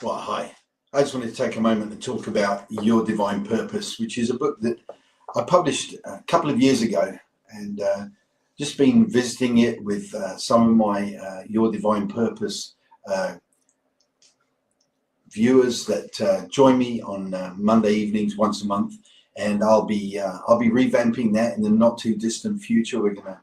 Well, hi. I just wanted to take a moment to talk about Your Divine Purpose, which is a book that I published a couple of years ago, and just been visiting it with some of my Your Divine Purpose viewers that join me on Monday evenings once a month, and I'll be revamping that in the not too distant future. We're going to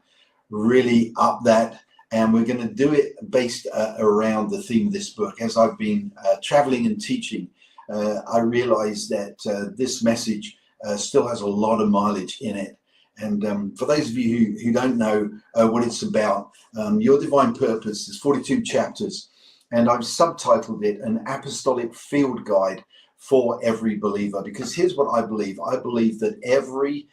really up that, and we're going to do it based around the theme of this book. As I've been traveling and teaching, I realized that this message still has a lot of mileage in it. And for those of you who don't know what it's about, Your Divine Purpose is 42 chapters, and I've subtitled it An Apostolic Field Guide for Every Believer, because here's what I believe. I believe that every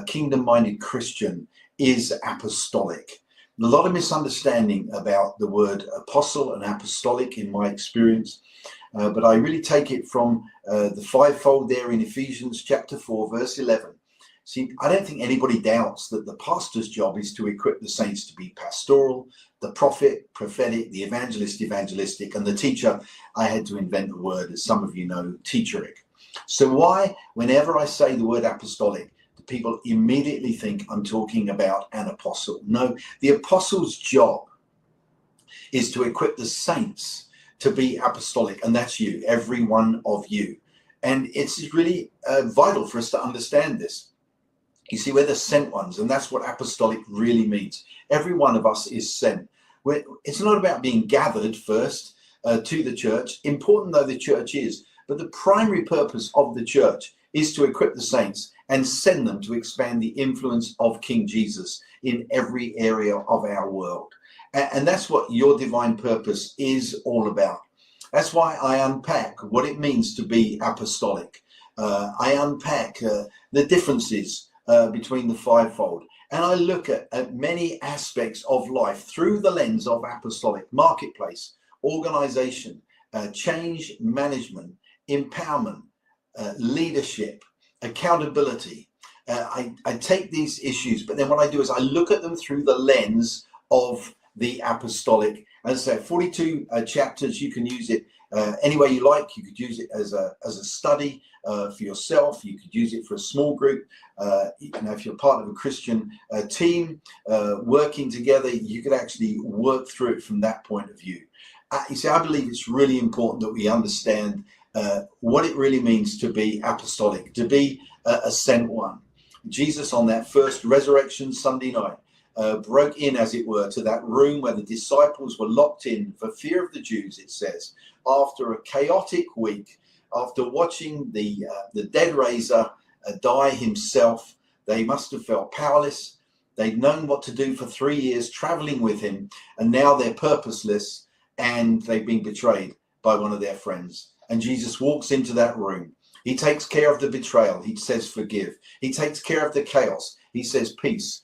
kingdom-minded Christian is apostolic. A lot of misunderstanding about the word apostle and apostolic in my experience, but I really take it from the fivefold there in Ephesians chapter 4, verse 11. See, I don't think anybody doubts that the pastor's job is to equip the saints to be pastoral, the prophet, prophetic, the evangelist, evangelistic, and the teacher. I had to invent the word, as some of you know, teacheric. So why, whenever I say the word apostolic, people immediately think I'm talking about an apostle? No, the apostle's job is to equip the saints to be apostolic, and that's you, every one of you. And it's really vital for us to understand this. You see, we're the sent ones, and that's what apostolic really means. Every one of us is sent. It's not about being gathered first to the church, important though the church is, but the primary purpose of the church is to equip the saints and send them to expand the influence of King Jesus in every area of our world. And that's what Your Divine Purpose is all about. That's why I unpack what it means to be apostolic. I unpack the differences between the fivefold. And I look at many aspects of life through the lens of apostolic: marketplace, organization, change management, empowerment, leadership, accountability. I take these issues, but then what I do is I look at them through the lens of the apostolic. As I say, 42 chapters. You can use it any way you like. You could use it as a study for yourself. You could use it for a small group. If you're part of a Christian team working together, you could actually work through it from that point of view. You see, I believe it's really important that we understand what it really means to be apostolic, to be a sent one. Jesus, on that first resurrection Sunday night, broke in, as it were, to that room where the disciples were locked in for fear of the Jews, it says, after a chaotic week, after watching the dead raiser die himself. They must have felt powerless. They'd known what to do for 3 years, traveling with him, and now they're purposeless, and they've been betrayed by one of their friends. And Jesus walks into that room. He takes care of the betrayal. He says, forgive. He takes care of the chaos. He says, peace,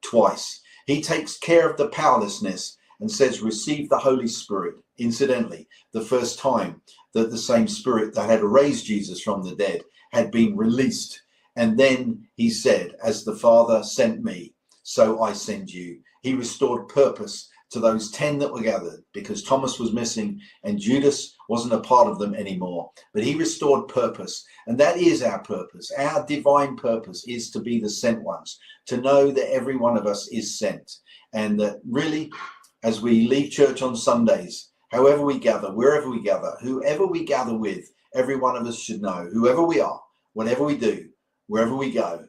twice. He takes care of the powerlessness and says, receive the Holy Spirit. Incidentally, the first time that the same Spirit that had raised Jesus from the dead had been released. And then he said, as the Father sent me, so I send you. He restored purpose to those 10 that were gathered, because Thomas was missing and Judas wasn't a part of them anymore. But he restored purpose, and that is our purpose. Our divine purpose is to be the sent ones, to know that every one of us is sent, and that really, as we leave church on Sundays, however we gather, wherever we gather, whoever we gather with, every one of us should know, whoever we are, whatever we do, wherever we go,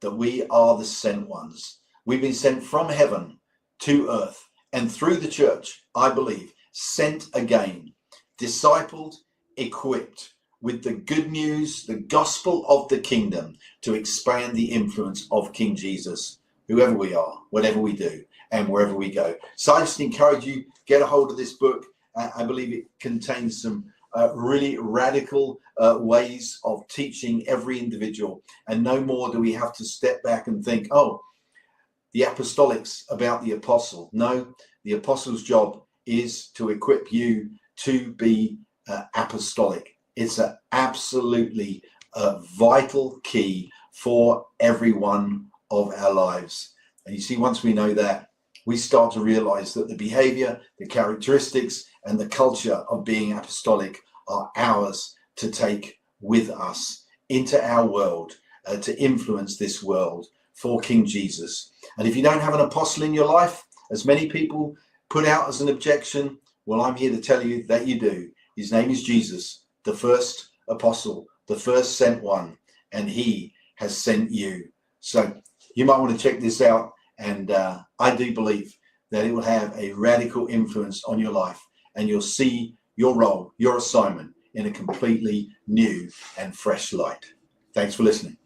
that we are the sent ones. We've been sent from heaven to earth, and through the church, I believe, sent again, discipled, equipped with the good news, the gospel of the kingdom, to expand the influence of King Jesus, whoever we are, whatever we do, and wherever we go. So I just encourage you, get a hold of this book. I believe it contains some really radical ways of teaching every individual. And no more do we have to step back and think, oh, the apostolic's about the apostle. No, the apostle's job is to equip you to be apostolic. It's an absolutely vital key for every one of our lives. And you see, once we know that, we start to realize that the behavior, the characteristics, and the culture of being apostolic are ours to take with us into our world, to influence this world for King Jesus. And if you don't have an apostle in your life, as many people put out as an objection, well, I'm here to tell you that you do. His name is Jesus, the first apostle, the first sent one, and he has sent you. So you might want to check this out, and I do believe that it will have a radical influence on your life, and you'll see your role, your assignment in a completely new and fresh light. Thanks for listening.